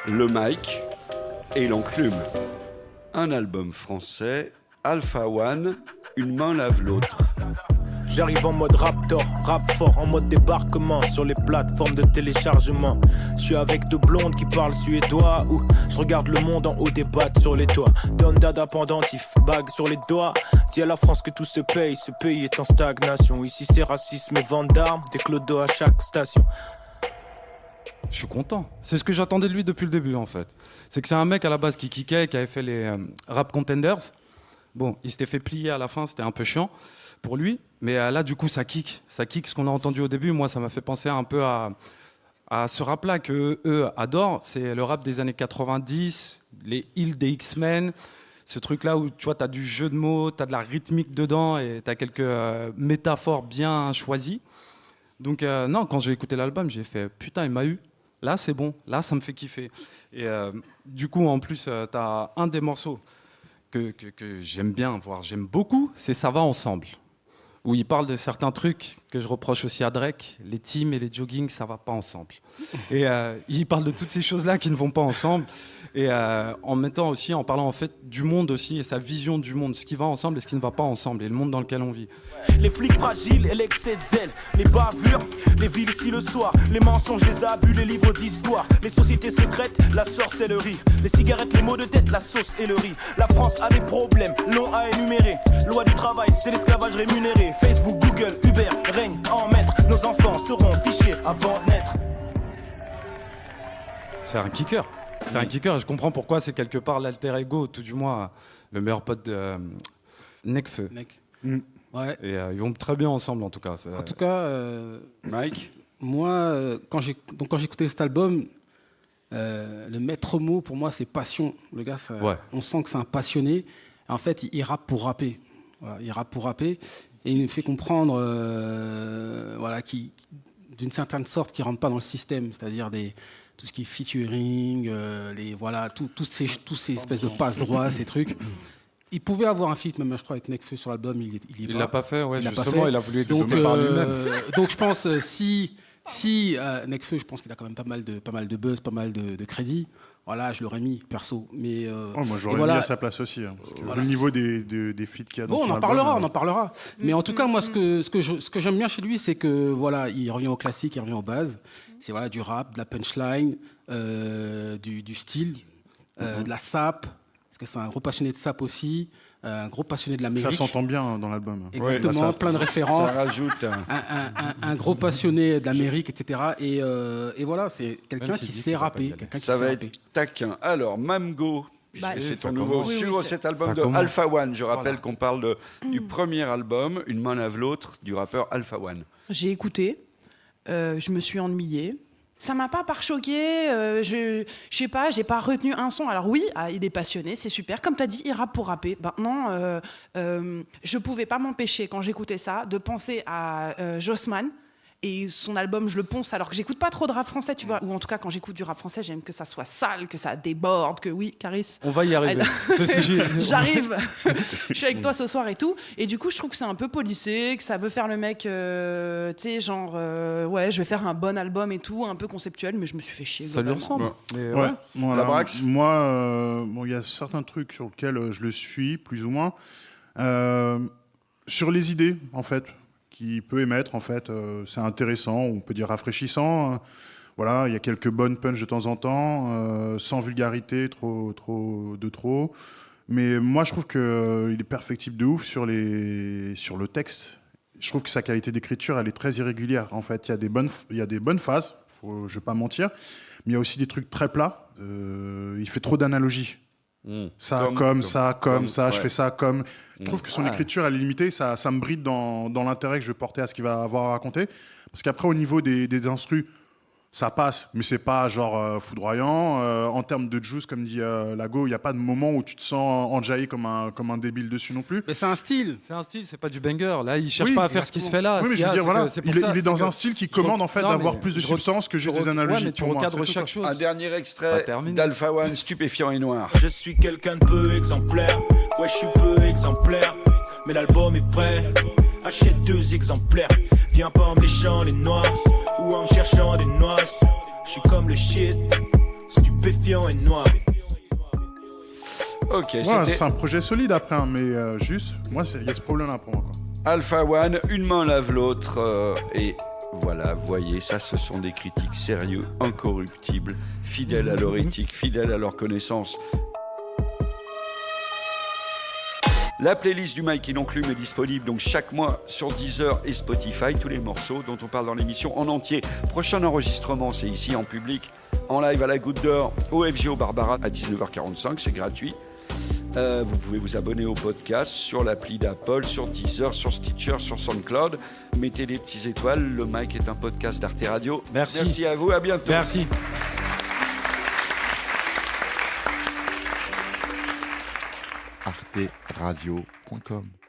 le mic et l'enclume. Un album français, Alpha One, une main lave l'autre. J'arrive en mode Raptor, rap fort, en mode débarquement sur les plateformes de téléchargement. Je suis avec deux blondes qui parlent suédois, ou je regarde le monde en haut des battes sur les toits. Don dada pendentif, bague sur les doigts. Dis à la France que tout se paye, ce pays est en stagnation. Ici c'est racisme et vente d'armes, des clodos à chaque station. Je suis content. C'est ce que j'attendais de lui depuis le début, en fait. C'est que c'est un mec à la base qui kickait, qui avait fait les Rap Contenders. Bon, il s'était fait plier à la fin, c'était un peu chiant pour lui. Mais là, du coup, ça kick. Ça kick ce qu'on a entendu au début. Moi, ça m'a fait penser un peu à ce rap-là que eux adorent. C'est le rap des années 90, les Hills des X-Men. Ce truc-là où, tu vois, t'as du jeu de mots, t'as de la rythmique dedans et t'as quelques métaphores bien choisies. Donc, non, quand j'ai écouté l'album, j'ai fait « Putain, il m'a eu ». Là, c'est bon. Là, ça me fait kiffer. Et du coup, en plus, t'as un des morceaux que j'aime bien, voire j'aime beaucoup, c'est « Ça va ensemble », où il parle de certains trucs que je reproche aussi à Drake. Les teams et les jogging, ça va pas ensemble. Et il parle de toutes ces choses-là qui ne vont pas ensemble. Et en mettant aussi, en parlant en fait du monde aussi et sa vision du monde, ce qui va ensemble et ce qui ne va pas ensemble, et le monde dans lequel on vit. Les flics fragiles et l'excès de zèle, les bavures, les villes ici le soir, les mensonges, les abus, les livres d'histoire, les sociétés secrètes, la sorcellerie, les cigarettes, les maux de tête, la sauce et le riz. La France a des problèmes, longs à énumérer. Loi du travail, c'est l'esclavage rémunéré. Facebook, Google, Uber, règne en maître. Nos enfants seront fichés avant de naître. C'est un kicker. C'est un kicker et je comprends pourquoi c'est quelque part l'alter ego, tout du moins le meilleur pote de Nekfeu. Ouais. Et ils vont très bien ensemble en tout cas. En tout cas, Mike, moi, quand j'ai écouté cet album, le maître mot pour moi c'est passion. Le gars, on sent que c'est un passionné. En fait, il rappe pour rapper. Voilà, il rappe pour rapper et il nous fait comprendre, d'une certaine sorte, qu'il rentre pas dans le système, c'est-à-dire tout ce qui est featuring, toutes ces espèces de passe-droits, ces trucs. Il pouvait avoir un feat, même je crois, avec Nekfeu sur l'album. Il l'a pas fait, ouais, justement, pas fait. il a voulu exister par lui-même. Donc je pense, si Nekfeu, je pense qu'il a quand même pas mal de buzz, pas mal de crédit. Voilà, je l'aurais mis, perso. Mais, moi, j'aurais mis à sa place aussi. Hein, parce que le niveau des feats qu'il y a dans son album... on en parlera. Mais en tout cas, moi, ce que j'aime bien chez lui, c'est que voilà, il revient au classique, il revient aux bases. C'est du rap, de la punchline, du style, de la sap, parce que c'est un gros passionné de sap aussi, un gros passionné de l'Amérique. Ça s'entend bien dans l'album. Exactement, plein de références. Ça rajoute un gros passionné de l'Amérique, etc. Et voilà, c'est quelqu'un qui sait rapper. Ça va être taquin. Alors, Mamgo, puisque c'est ton nouveau sur cet album de Alpha One. Je rappelle qu'on parle du premier album, Une main lave l'autre, du rappeur Alpha One. J'ai écouté, je me suis ennuyée. Ça m'a pas choqué, je sais pas, j'ai pas retenu un son. Alors oui, il est passionné, c'est super. Comme tu as dit, il rappe pour rapper. Non, je pouvais pas m'empêcher, quand j'écoutais ça, de penser à Jossman. Et son album, je le ponce, alors que j'écoute pas trop de rap français, tu vois. Ou en tout cas, quand j'écoute du rap français, j'aime que ça soit sale, que ça déborde, que oui, Caris. On va y arriver. J'arrive. Je suis avec toi ce soir et tout. Et du coup, je trouve que c'est un peu policé, que ça veut faire le mec, tu sais, genre, ouais, je vais faire un bon album et tout, un peu conceptuel, mais je me suis fait chier. Ça lui ressemble. Ouais. La Brax. Moi, il y a certains trucs sur lesquels je le suis, plus ou moins. Sur les idées, en fait, qu'il peut émettre, en fait, c'est intéressant, on peut dire rafraîchissant. Voilà, il y a quelques bonnes punches de temps en temps, sans vulgarité, trop. Mais moi, je trouve qu'il est perfectible de ouf sur le texte. Je trouve que sa qualité d'écriture, elle est très irrégulière. En fait, il y a des bonnes phases, je ne vais pas mentir, mais il y a aussi des trucs très plats. Il fait trop d'analogies. Ça, comme ça, ouais. Je fais ça comme... Je trouve que son écriture, elle est limitée. Ça me bride dans l'intérêt que je vais porter à ce qu'il va avoir à raconter. Parce qu'après, au niveau des instrus, ça passe, mais c'est pas genre foudroyant. En termes de juice, comme dit Lago, il n'y a pas de moment où tu te sens enjaillé comme un débile dessus non plus. Mais c'est un style. C'est pas du banger. Là, il cherche pas à faire ce qui se fait là. Oui, mais je veux dire, voilà, il est dans un style qui commande en fait d'avoir plus de substance que juste des analogies. Mais tu recadres chaque chose. Un dernier extrait d'Alpha One, Stupéfiant et Noir. Je suis quelqu'un de peu exemplaire. Ouais, je suis peu exemplaire. Mais l'album est prêt. Achète 2 exemplaires. Viens pas en me léchant les noix ou en me cherchant des noix. Je suis comme le shit, stupéfiant. Péfiant et noir. Ok, c'est un projet solide après, hein, mais juste, moi, il y a ce problème-là pour moi. Quoi. Alpha One, une main lave l'autre, et voilà, voyez, ça, ce sont des critiques sérieux, incorruptibles, fidèles à leur éthique, fidèles à leur connaissance. La playlist du Mike Enclume est disponible donc chaque mois sur Deezer et Spotify. Tous les morceaux dont on parle dans l'émission en entier. Prochain enregistrement, c'est ici en public, en live à la Goutte d'Or, au FGO Barbara à 19h45. C'est gratuit. Vous pouvez vous abonner au podcast sur l'appli d'Apple, sur Deezer, sur Stitcher, sur SoundCloud. Mettez des petites étoiles. Le Mike est un podcast d'Arte Radio. Merci à vous. À bientôt. Merci. arteradio.com